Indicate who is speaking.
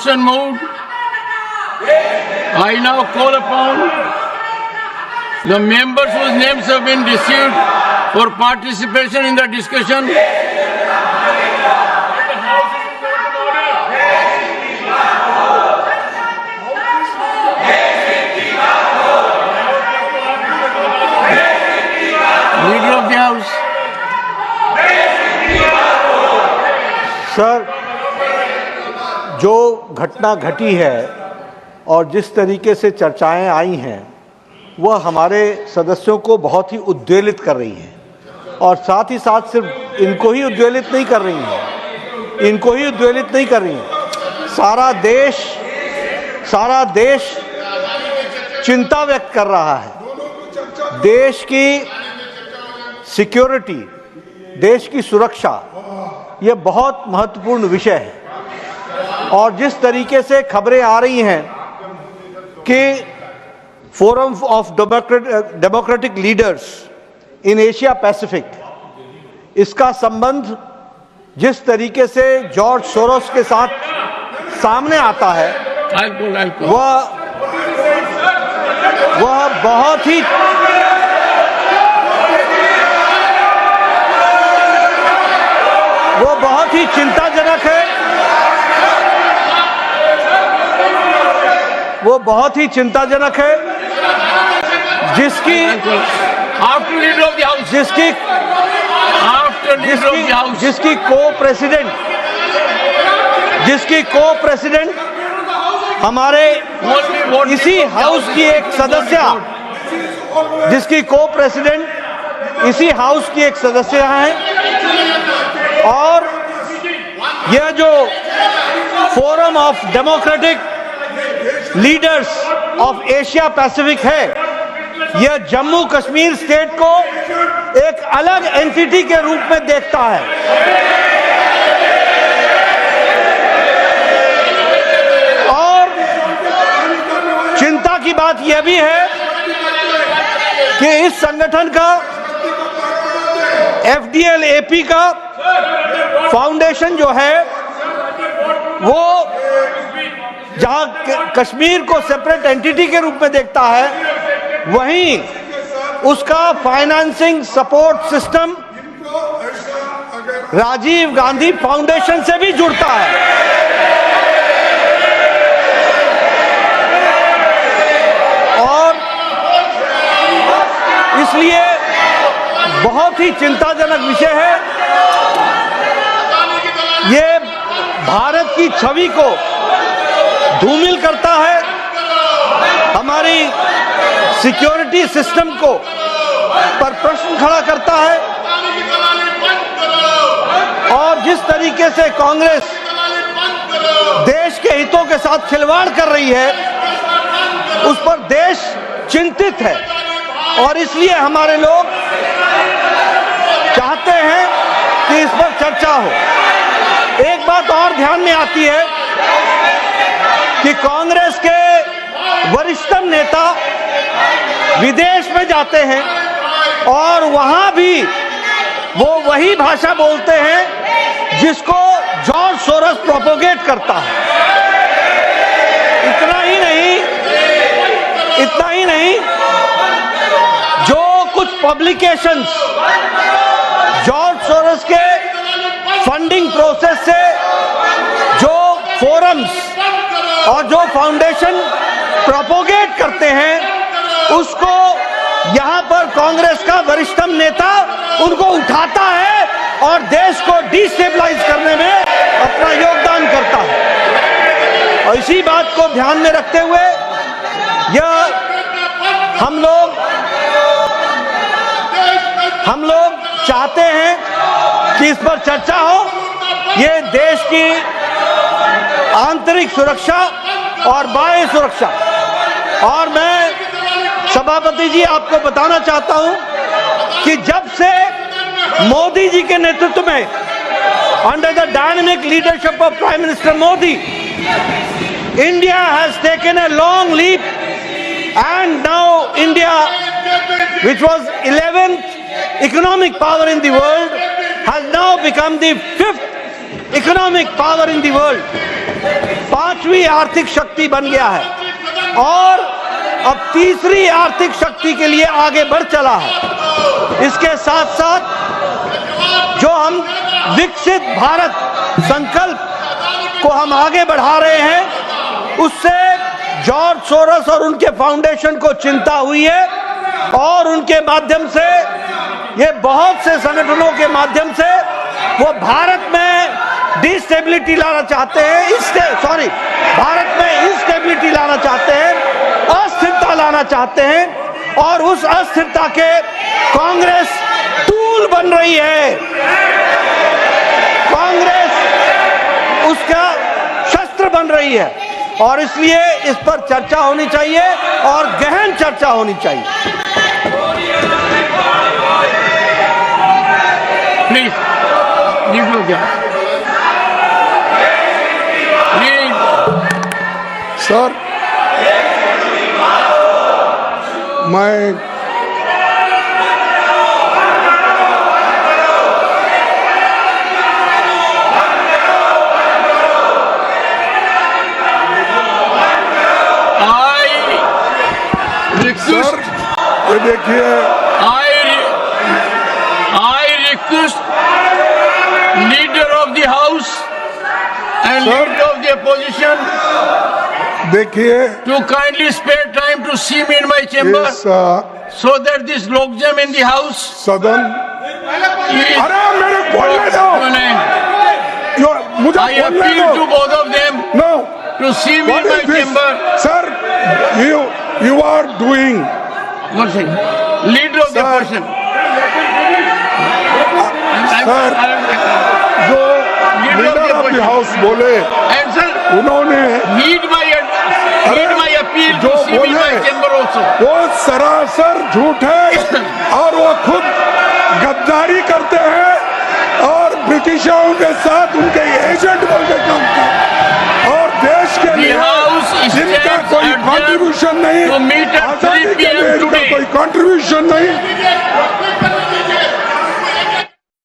Speaker 1: Moved. I now call upon the members whose names have been received for participation in the discussion. Leader of the House.
Speaker 2: Sir, जो घटना घटी है और जिस तरीके से चर्चाएं आई हैं वह हमारे सदस्यों को बहुत ही उद्वेलित कर रही हैं और साथ ही साथ सिर्फ इनको ही उद्वेलित नहीं कर रही हैं, सारा देश चिंता व्यक्त कर रहा है। देश की सिक्योरिटी, देश की सुरक्षा, यह बहुत महत्वपूर्ण विषय है और जिस तरीके से खबरें आ रही हैं कि forum of democratic leaders in Asia Pacific, इसका संबंध जिस तरीके से जॉर्ज सोरोस के साथ सामने आता है वह बहुत ही चिंताजनक है। वो बहुत ही चिंताजनक है जिसकी को प्रेसिडेंट हमारे इसी हाउस की एक सदस्य, हैं और यह जो forum of democratic leaders of Asia Pacific है, यह जम्मू कश्मीर स्टेट को एक अलग एंटिटी के रूप में देखता है और चिंता की बात यह भी है कि इस संगठन का FDL-AP का फाउंडेशन जो है वो जहां कश्मीर को सेपरेट एंटिटी के रूप में देखता है, वहीं उसका financing support system Rajiv Gandhi foundation से भी जुड़ता है और इसलिए बहुत ही चिंताजनक विषय है। ये भारत की छवि को धूमिल करता है, हमारी सिक्योरिटी सिस्टम को पर प्रश्न खड़ा करता है और जिस तरीके से कांग्रेस देश के हितों के साथ खिलवाड़ कर रही है उस पर देश चिंतित है और इसलिए हमारे लोग चाहते हैं कि इस पर चर्चा हो। एक बात और ध्यान में आती है कि कांग्रेस के वरिष्ठतम नेता विदेश में जाते हैं और वहां भी वो वही भाषा बोलते हैं जिसको जॉर्ज सोरोस प्रोपोगेट करता है। इतना ही नहीं, जो कुछ पब्लिकेशंस जॉर्ज सोरोस के फंडिंग प्रोसेस से जो फोरम्स और जो फाउंडेशन प्रोपोगेट करते हैं उसको यहां पर कांग्रेस का वरिष्ठतम नेता उनको उठाता है और देश को डिस्टेबलाइज करने में अपना योगदान करता है। और इसी बात को ध्यान में रखते हुए यह हम लोग चाहते हैं कि इस पर चर्चा हो। ये देश की आंतरिक सुरक्षा और बाह्य सुरक्षा, और मैं सभापति जी आपको बताना चाहता हूं कि जब से मोदी जी के नेतृत्व में under the dynamic leadership of prime minister Modi, India has taken a long leap and now India, which was 11th economic power in the world, has now become the 5th economic power in the world. पांचवी आर्थिक शक्ति बन गया है और अब तीसरी आर्थिक शक्ति के लिए आगे बढ़ चला है। इसके साथ साथ जो हम विकसित भारत संकल्प को हम आगे बढ़ा रहे हैं, उससे जॉर्ज सोरोस और उनके फाउंडेशन को चिंता हुई है और उनके माध्यम से, ये बहुत से संगठनों के माध्यम से वो भारत में डिस्टेबिलिटी लाना चाहते हैं, भारत में इंस्टेबिलिटी लाना चाहते हैं, अस्थिरता लाना चाहते हैं और उस अस्थिरता के कांग्रेस टूल बन रही है। कांग्रेस उसका शस्त्र बन रही है और इसलिए इस पर चर्चा होनी चाहिए और गहन चर्चा होनी चाहिए।
Speaker 1: प्लीज
Speaker 3: सर, मैं सर, ये देखिए,
Speaker 1: I request leader of the house and
Speaker 3: Sir.
Speaker 1: leader of the opposition
Speaker 3: देखिए
Speaker 1: to kindly spare time to see me in my chamber
Speaker 3: इस
Speaker 1: so that this logjam in the house
Speaker 3: सदन,
Speaker 1: is
Speaker 3: अरे मेरे बोलने दो, मुझे
Speaker 1: I
Speaker 3: बोलने
Speaker 1: appeal
Speaker 3: दो।
Speaker 1: to both of them
Speaker 3: No,
Speaker 1: to see me
Speaker 3: what
Speaker 1: in my
Speaker 3: is this?
Speaker 1: chamber.
Speaker 3: Sir, you are doing,
Speaker 1: One second. Leader of the
Speaker 3: Sir.
Speaker 1: opposition.
Speaker 3: Sir. जो leader of the house बोले,
Speaker 1: And sir,
Speaker 3: उन्होंने
Speaker 1: need my appeal
Speaker 3: जो
Speaker 1: to see me in my
Speaker 3: बोले,
Speaker 1: chamber also.
Speaker 3: वो सरासर झूठ है और वो खुद गद्दारी करते हैं और ब्रिटिशों के साथ उनके एजेंट बन के काम करते हैं और देश के
Speaker 1: The
Speaker 3: लिए
Speaker 1: house is
Speaker 3: जिनका कोई
Speaker 1: adjourned
Speaker 3: कंट्रीब्यूशन नहीं,
Speaker 1: to meet at 3
Speaker 3: आजादी के
Speaker 1: PM
Speaker 3: लिए इनका
Speaker 1: today.
Speaker 3: कोई कंट्रीब्यूशन नहीं,